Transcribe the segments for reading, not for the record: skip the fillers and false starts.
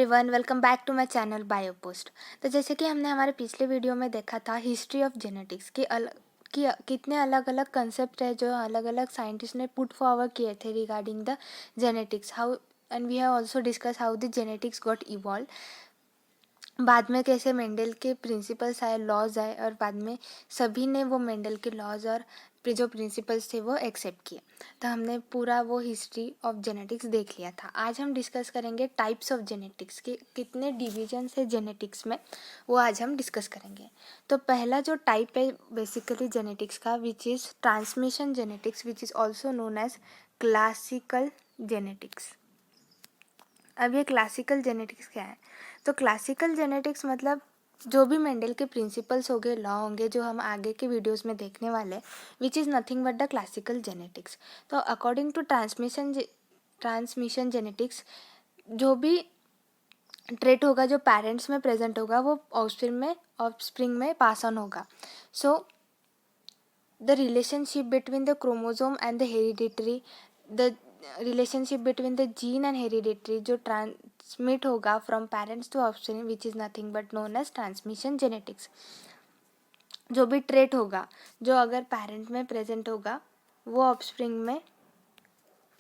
Everyone, welcome back to my channel Biopost. तो जैसे कि हमने हमारे पिछले वीडियो में देखा था हिस्ट्री ऑफ जेनेटिक्स कि कितने अलग अलग कंसेप्ट है जो अलग अलग साइंटिस्ट ने पुट फॉरवर्ड किए थे regarding the genetics how, and we have also discuss how the genetics got evolve. बाद में कैसे मेंडल के प्रिंसिपल्स आए, लॉज आए, और बाद में सभी ने वो मेंडल के लॉज और जो प्रिंसिपल्स थे वो एक्सेप्ट किए। तो हमने पूरा वो हिस्ट्री ऑफ जेनेटिक्स देख लिया था। आज हम डिस्कस करेंगे टाइप्स ऑफ जेनेटिक्स के कितने डिविजन्स है जेनेटिक्स में, वो आज हम डिस्कस करेंगे। तो पहला जो टाइप है बेसिकली जेनेटिक्स का, which is transmission genetics, which is also known as classical genetics. अब ये क्लासिकल जेनेटिक्स क्या है? तो क्लासिकल जेनेटिक्स मतलब जो भी मेंडल के प्रिंसिपल्स होंगे, लॉ होंगे, जो हम आगे के वीडियोस में देखने वाले हैं, विच is nothing but the classical genetics. तो अकॉर्डिंग टू ट्रांसमिशन जेनेटिक्स, जो भी ट्रेट होगा जो पेरेंट्स में प्रेजेंट होगा वो ऑफस्प्रिंग में पास ऑन होगा। So the relationship between the chromosome and the hereditary, the relationship between the gene and hereditary जो ट्रांसमिट होगा from parents to offspring, which is nothing but known as transmission genetics. जो भी trait होगा जो अगर parent में present होगा वो ऑफस्प्रिंग में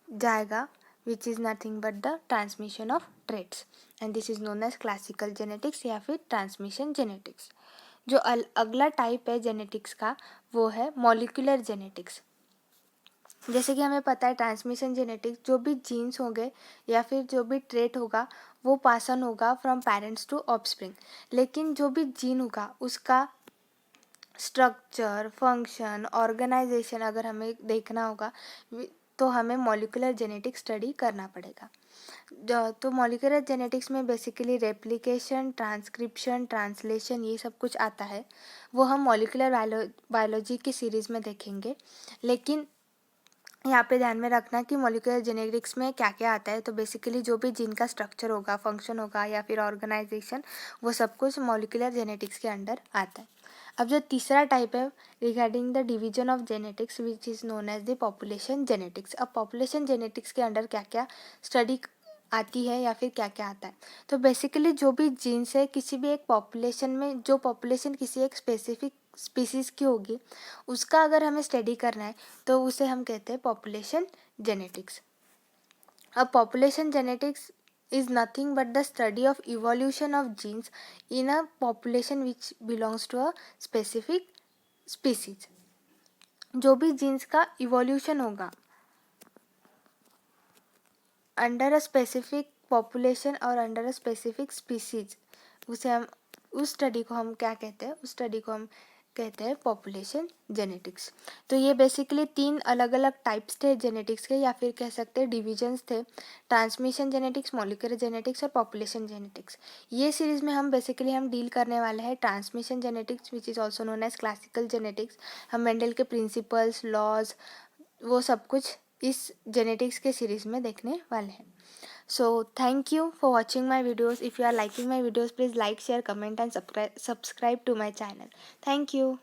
जाएगा, which is nothing but the transmission of traits, and this is known as classical genetics या फिर ट्रांसमिशन जेनेटिक्स। जो अगला टाइप है जेनेटिक्स का वो है मॉलिक्यूलर जेनेटिक्स। जैसे कि हमें पता है ट्रांसमिशन जेनेटिक्स, जो भी जीन्स होंगे या फिर जो भी ट्रेट होगा वो पास ऑन होगा फ्रॉम पेरेंट्स टू ऑफस्प्रिंग, लेकिन जो भी जीन होगा उसका स्ट्रक्चर, फंक्शन, ऑर्गेनाइजेशन अगर हमें देखना होगा तो हमें मॉलिक्यूलर जेनेटिक्स स्टडी करना पड़ेगा। तो मॉलिक्यूलर जेनेटिक्स में बेसिकली रेप्लिकेशन, ट्रांसक्रिप्शन, ट्रांसलेशन ये सब कुछ आता है, वो हम मॉलिक्यूलर बायोलॉजी की सीरीज़ में देखेंगे। लेकिन यहाँ पे ध्यान में रखना कि मॉलिक्यूलर जेनेटिक्स में क्या क्या आता है। तो बेसिकली जो भी जीन का स्ट्रक्चर होगा, फंक्शन होगा या फिर ऑर्गेनाइजेशन, वो सब कुछ मॉलिक्यूलर जेनेटिक्स के अंडर आता है। अब जो तीसरा टाइप है regarding the division of genetics, which is known as the population genetics. अब पॉपुलेशन जेनेटिक्स के अंडर क्या क्या स्टडी आती है या फिर क्या क्या आता है? तो बेसिकली जो भी जीन्स है किसी भी एक पॉपुलेशन में, जो पॉपुलेशन किसी एक स्पेसिफिक स्पीसीज़ की होगी, उसका अगर हमें स्टडी करना है तो उसे हम कहते हैं पॉपुलेशन जेनेटिक्स। अब population genetics is nothing but the study of evolution of genes in a population which belongs to a specific species। जो भी जीन्स का इवोल्यूशन होगा अंडर अ स्पेसिफिक पॉपुलेशन और अंडर अ स्पेसिफिक स्पीसीज, उसे हम उस study को हम क्या कहते हैं? उस स्टडी को हम कहते हैं पॉपुलेशन जेनेटिक्स। तो ये बेसिकली 3 अलग अलग टाइप्स थे जेनेटिक्स के, या फिर कह सकते हैं डिविजन्स थे, ट्रांसमिशन जेनेटिक्स, मॉलिक्यूलर जेनेटिक्स और पॉपुलेशन जेनेटिक्स। ये सीरीज़ में हम डील करने वाले हैं transmission genetics, which is also known as classical genetics. हम मेंडल के प्रिंसिपल्स, लॉज, वो सब कुछ इस जेनेटिक्स के सीरीज़ में देखने वाले हैं। So thank you for watching my videos. If you are liking my videos, please like, share, comment and subscribe to my channel. Thank you.